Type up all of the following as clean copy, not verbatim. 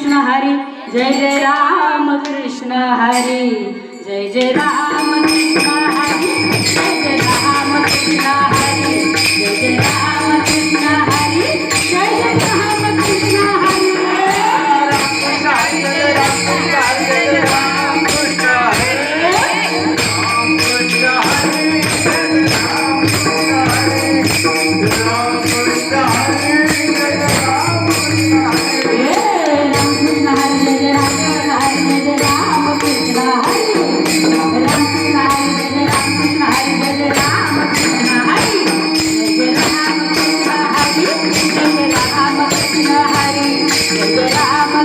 Krishna Hari, Jai Jai Ram Krishna Hari, Jai Jai Ram Krishna Hari, Jai Jai Ram Krishna Hari, Jai Jai Ram Krishna Hari, Jai Jai Ram Krishna Hari,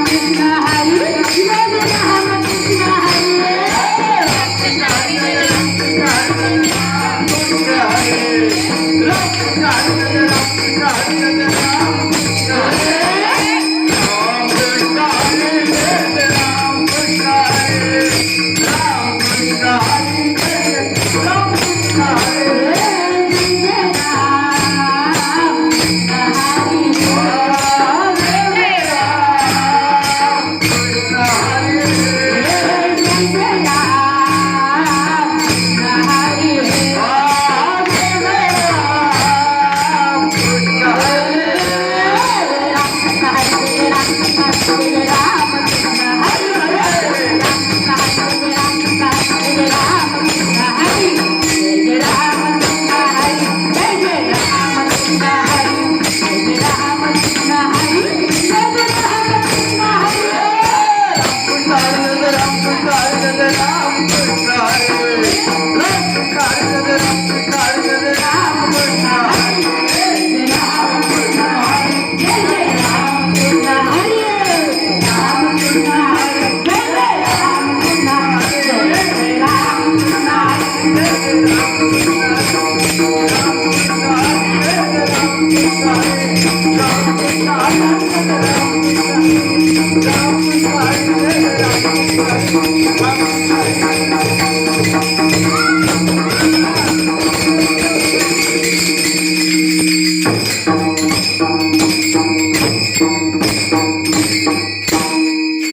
Krishna